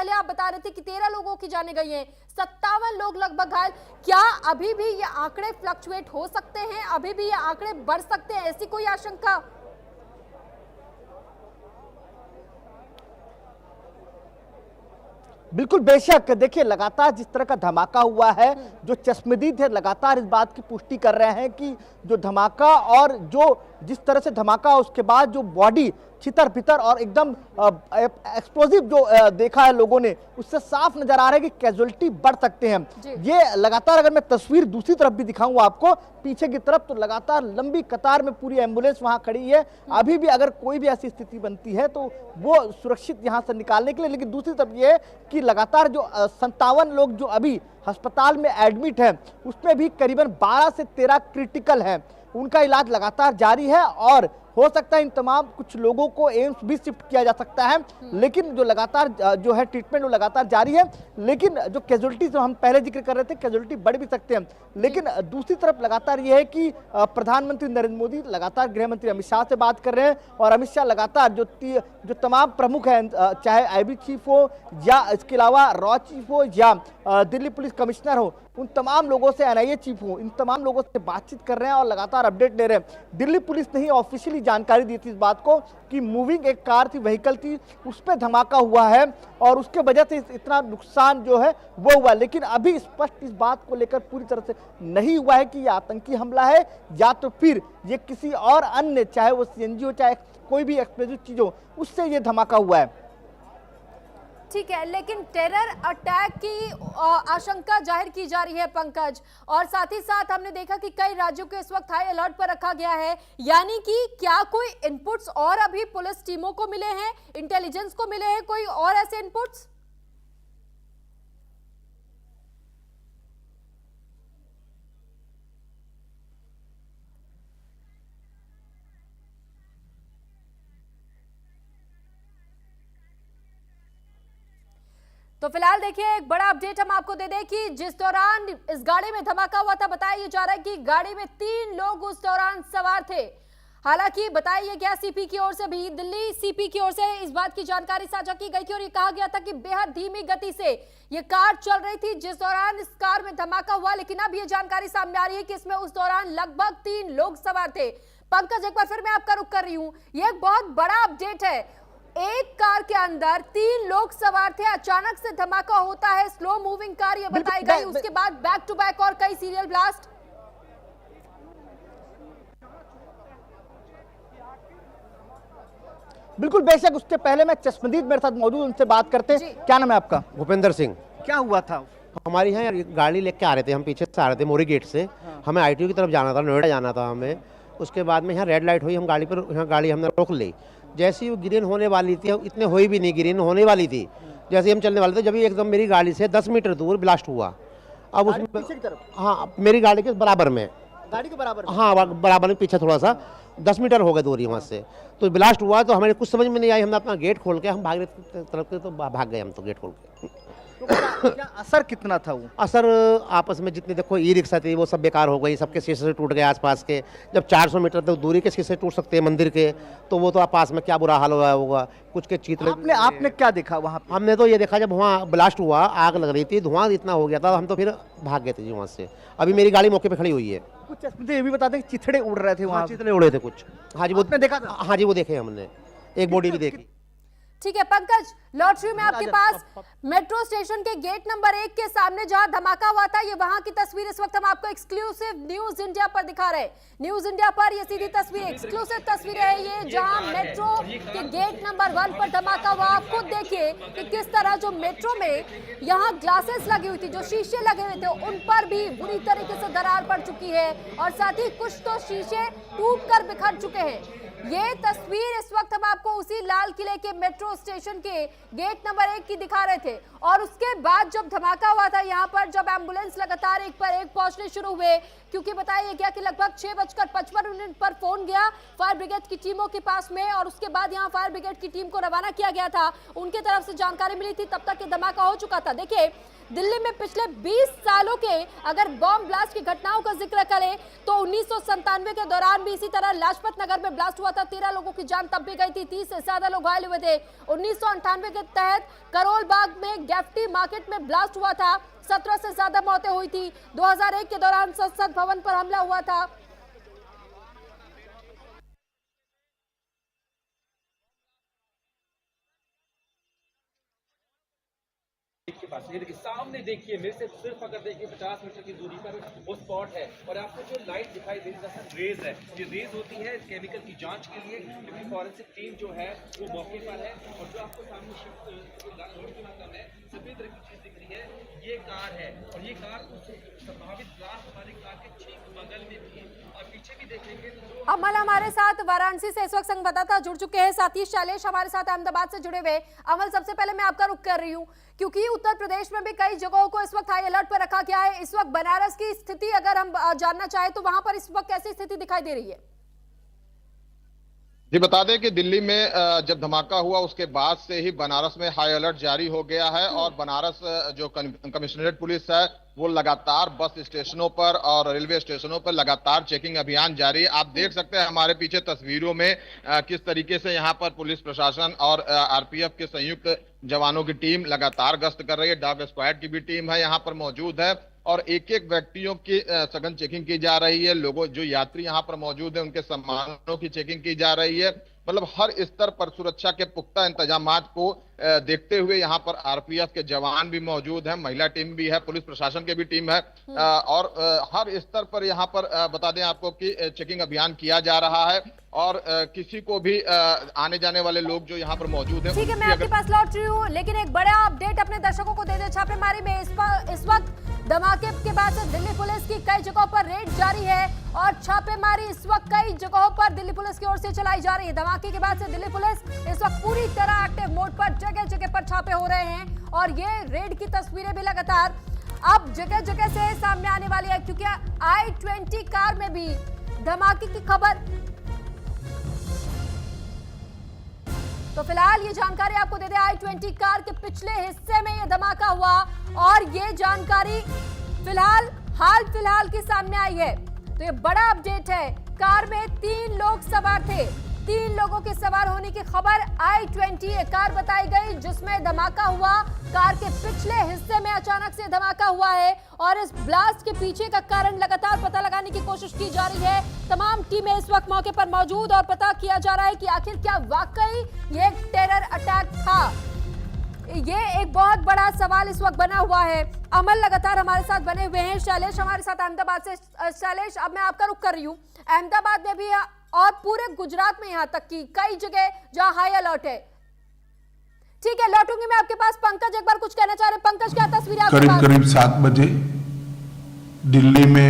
पहले आप बता रहे थे कि 13 लोगों की जाने गई हैं, 57 लोग लगभग घायल। क्या अभी भी ये आंकड़े फ्लक्चुएट हो सकते हैं, अभी भी ये आंकड़े बढ़ सकते हैं, ऐसी कोई आशंका? बिल्कुल बेशक, देखिए लगातार जिस तरह का धमाका हुआ है, जो चश्मदीद है लगातार इस बात की पुष्टि कर रहे हैं कि जो धमाका और जो जिस तरह से धमाका उसके बाद जो बॉडी छितर भितर और एकदम एक्सप्लोजिव जो देखा है लोगों ने, उससे साफ नजर आ रहा है कि कैजुअलिटी बढ़ सकते हैं। ये लगातार अगर मैं तस्वीर दूसरी तरफ भी दिखाऊं आपको पीछे की तरफ, तो लगातार लंबी कतार में पूरी एम्बुलेंस वहां खड़ी है। अभी भी अगर कोई भी ऐसी स्थिति बनती है तो वो सुरक्षित यहां से निकालने के लिए, लेकिन दूसरी तरफ ये है कि लगातार जो 57 लोग जो अभी अस्पताल में एडमिट है उसमें भी करीबन 12 से 13 क्रिटिकल है, उनका इलाज लगातार जारी है और हो सकता है इन तमाम कुछ लोगों को एम्स भी शिफ्ट किया जा सकता है, लेकिन जो लगातार जो है ट्रीटमेंट वो लगातार जारी है। लेकिन जो कैजुअलिटी जो हम पहले जिक्र कर रहे थे, कैजुअलिटी बढ़ भी सकते हैं, लेकिन दूसरी तरफ लगातार ये है कि प्रधानमंत्री नरेंद्र मोदी लगातार गृह मंत्री अमित शाह से बात कर रहे हैं और अमित शाह लगातार जो तमाम प्रमुख हैं, चाहे आईबी चीफ हो या इसके अलावा रॉ चीफ हो या दिल्ली पुलिस कमिश्नर हो, उन तमाम लोगों से एनआईए चीफ हो, इन तमाम लोगों से बातचीत कर रहे हैं और लगातार अपडेट ले रहे हैं। दिल्ली पुलिस ने ही ऑफिशियली जानकारी दी थी इस बात को कि मूविंग एक कार थी, व्हीकल थी, उस पर धमाका हुआ है और उसके वजह से इतना नुकसान जो है वो हुआ, लेकिन अभी स्पष्ट इस बात को लेकर पूरी तरह से नहीं हुआ है कि ये आतंकी हमला है या तो फिर ये किसी और अन्य, चाहे वो सीएनजी हो चाहे कोई भी एक्सप्लोजिव चीज हो, उससे ये धमाका हुआ है। ठीक है, लेकिन टेरर अटैक की आशंका जाहिर की जा रही है पंकज, और साथ ही साथ हमने देखा कि कई राज्यों को इस वक्त हाई अलर्ट पर रखा गया है, यानी कि क्या कोई इनपुट्स और अभी पुलिस टीमों को मिले हैं, इंटेलिजेंस को मिले हैं कोई और ऐसे इनपुट्स? तो फिलहाल देखिए एक बड़ा अपडेट हम आपको दे दें कि जिस दौरान इस गाड़ी में धमाका हुआ था, बताया जा रहा है कि गाड़ी में 3 लोग उस दौरान सवार थे। हालांकि बताया गया सीपी की ओर से भी, दिल्ली सीपी की ओर से इस बात की जानकारी साझा की गई थी और ये कहा गया था कि बेहद धीमी गति से ये कार चल रही थी जिस दौरान इस कार में धमाका हुआ, लेकिन अब ये जानकारी सामने आ रही है कि इसमें उस दौरान लगभग 3 लोग सवार थे। पंकज, एक बार फिर मैं आपका रुख कर रही हूँ, ये एक बहुत बड़ा अपडेट है। एक कार के अंदर 3 लोग सवार थे, अचानक से धमाका होता है, स्लो मूविंग कार ये बताई गई, उसके बाद बैक टू बैक और कई सीरियल ब्लास्ट। बिल्कुल बेशक, उसके पहले मैं चश्मदीद मेरे साथ मौजूद, उनसे बात करते हैं। क्या नाम है आपका? भूपेंद्र सिंह। क्या हुआ था? हमारे यहाँ गाड़ी लेके आ रहे थे, हम पीछे से आ रहे थे मोरी गेट से। हमें आईटीओ की तरफ जाना था, नोएडा जाना था हमें। उसके बाद में यहाँ रेड लाइट हुई, हम गाड़ी पर यहाँ गाड़ी हमने रोक ली। जैसी वो ग्रीन होने वाली थी, इतने हुई भी नहीं, ग्रीन होने वाली थी, जैसे हम चलने वाले थे जब एकदम मेरी गाड़ी से 10 मीटर दूर ब्लास्ट हुआ। अब उसमें पीछे की तरफ? हाँ, मेरी गाड़ी के बराबर में, गाड़ी के बराबर में? हाँ बराबर में, पीछे थोड़ा सा 10 मीटर हो गए दूरी वहाँ से। तो ब्लास्ट हुआ तो हमें कुछ समझ में नहीं आई, हमने अपना गेट खोल के हम भाग रहे तरफ के, तो भाग गए हम तो गेट खोल के। तो क्या असर कितना था वो? असर आपस में जितने देखो ई रिक्शा थी वो सब बेकार हो गई, सबके शीशे से टूट गए आसपास के। जब 400 मीटर तक दूरी के शीशे टूट सकते हैं मंदिर के, तो वो तो पास में क्या बुरा हाल हुआ होगा। कुछ के चित्र आपने क्या देखा वहाँ पे? हमने तो ये देखा जब वहाँ ब्लास्ट हुआ, आग लग रही थी, धुआं इतना हो गया था, हम तो फिर भाग गए थे जी वहाँ से। अभी मेरी गाड़ी मौके पे खड़ी हुई है। कुछ मुझे ये भी बता दें कि चिथड़े उड़ रहे थे वहाँ? चिथड़े उड़े थे कुछ। हाँ जी, वो देखा था? हाँ जी, वो देखे हमने, एक बॉडी भी देखी। ठीक है पंकज, लॉटरी में आपके पास मेट्रो स्टेशन के गेट नंबर 1 के सामने जहां धमाका हुआ था, ये वहां की तस्वीर इस वक्त हम आपको एक्सक्लूसिव न्यूज इंडिया पर दिखा रहे हैं। न्यूज इंडिया पर ये सीधी तस्वीर, एक्सक्लूसिव तस्वीर है ये, जहां मेट्रो के गेट नंबर 1 पर धमाका हुआ। आप खुद देखिए कि किस तरह जो मेट्रो में यहाँ ग्लासेस लगी हुई थी, जो शीशे लगे हुए थे, उन पर भी बुरी तरीके से दरार पड़ चुकी है और साथ ही कुछ तो शीशे टूट कर बिखर चुके हैं। ये तस्वीर इस वक्त हम आपको उसी लाल किले के मेट्रो स्टेशन के गेट नंबर 1 की दिखा रहे थे। और उसके बाद जब धमाका हुआ था यहाँ पर, जब एम्बुलेंस लगातार एक पर एक पहुंचने शुरू हुए, क्योंकि बताया गया कि लगभग 6:55 पर फोन गया फायर ब्रिगेड की टीमों के पास में, और उसके बाद यहाँ फायर ब्रिगेड की टीम को रवाना किया गया था। उनके तरफ से जानकारी मिली थी, तब तक ये धमाका हो चुका था। देखिए, दिल्ली में पिछले 20 सालों के अगर बॉम्ब ब्लास्ट की घटनाओं का जिक्र करें तो 1997 के दौरान भी इसी तरह लाजपत नगर में ब्लास्ट हुआ था, 13 लोगों की जान तब भी गई थी, 30 से ज्यादा लोग घायल हुए थे। 1998 के तहत करोल बाग में गेफ्टी मार्केट में ब्लास्ट हुआ था, 17 से ज्यादा मौतें हुई थी। 2001 के दौरान संसद भवन पर हमला हुआ था। के पास ये देखिए सामने देखिए, मेरे से सिर्फ अगर देखिए 50 मीटर की दूरी पर वो स्पॉट है और आपको जो लाइट दिखाई दे रही है रेज है, ये रेज होती है केमिकल की जांच के लिए, क्योंकि फॉरेंसिक टीम जो है वो मौके पर है। और जो आपको सामने सफेद रंग की चीज दिख रही है, ये कार है और ये कार उस संभावित ब्लास्ट हमारी कार के ठीक बगल में थी। और पीछे भी देखेंगे तो अमल हमारे साथ वाराणसी से इस वक्त संवाददाता जुड़ चुके हैं, साथ ही शैलेश हमारे साथ अहमदाबाद से जुड़े हुए। अमल, सबसे पहले मैं आपका रुख कर रही हूँ क्योंकि उत्तर प्रदेश में भी कई जगहों को इस वक्त हाई अलर्ट पर रखा गया है। इस वक्त बनारस की स्थिति अगर हम जानना चाहें तो वहां पर इस वक्त कैसी स्थिति दिखाई दे रही है? जी बता दें कि दिल्ली में जब धमाका हुआ उसके बाद से ही बनारस में हाई अलर्ट जारी हो गया है और बनारस जो कमिश्नरेट पुलिस है वो लगातार बस स्टेशनों पर और रेलवे स्टेशनों पर लगातार चेकिंग अभियान जारी है। आप देख सकते हैं हमारे पीछे तस्वीरों में किस तरीके से यहाँ पर पुलिस प्रशासन और आरपीएफ के संयुक्त जवानों की टीम लगातार गश्त कर रही है। डॉग स्क्वाड की भी टीम है यहाँ पर मौजूद है और एक एक व्यक्तियों की सघन चेकिंग की जा रही है। लोगों जो यात्री यहाँ पर मौजूद है उनके सामानों की चेकिंग की जा रही है। मतलब हर स्तर पर सुरक्षा के पुख्ता इंतजामात को देखते हुए यहाँ पर आरपीएफ के जवान भी मौजूद हैं, महिला टीम भी है, पुलिस प्रशासन की भी टीम है और हर स्तर पर यहाँ पर बता दें आपको कि चेकिंग अभियान किया जा रहा है और किसी को भी आने जाने वाले लोग जो यहाँ पर मौजूद हैं। ठीक है, मैं आपके पास लौट रही हूँ, लेकिन एक बड़ा अपडेट अपने दर्शकों को दे दे। छापेमारी में इस वक्त धमाके के बाद से दिल्ली पुलिस की कई जगहों पर रेड जारी है और छापेमारी इस वक्त कई जगहों पर दिल्ली पुलिस की ओर से चलाई जा रही है। धमाके के बाद से दिल्ली पुलिस इस वक्त पूरी तरह एक्टिव मोड पर जगह जगह पर छापे हो रहे हैं और ये रेड की तस्वीरें भी लगातार अब जगह जगह से सामने आने वाली है क्योंकि i20 कार में भी धमाके की खबर। तो फिलहाल ये जानकारी आपको दे दे, i20 कार के पिछले हिस्से में ये धमाका हुआ और ये जानकारी फिलहाल की सामने आई है। तो ये बड़ा अपडेट है। कार में 3 लोग सवार थे, 3 लोगों के सवार होने की खबर i20 कार बताई गई जिसमें धमाका हुआ। कार के पिछले हिस्से में अचानक से धमाका हुआ है और इस ब्लास्ट के पीछे का कारण लगातार पता लगाने की कोशिश की जा रही है। तमाम टीमें इस वक्त मौके पर मौजूद और पता किया जा रहा है कि आखिर क्या वाकई ये एक टेरर अटैक था। ये एक बहुत बड़ा सवाल इस वक्त बना हुआ है। अमल लगातार हमारे साथ बने हुए हैं, शैलेश हमारे साथ अहमदाबाद से। शैलेश, अब मैं आपका रुख कर रही हूँ, अहमदाबाद में भी और पूरे गुजरात में यहाँ तक की कई जगह जहाँ हाई अलर्ट है। ठीक है, लौटूंगी मैं आपके पास। पंकज एक बार कुछ कहना चाह रहे हैं। पंकज, क्या तस्वीर करीब 7 बजे दिल्ली में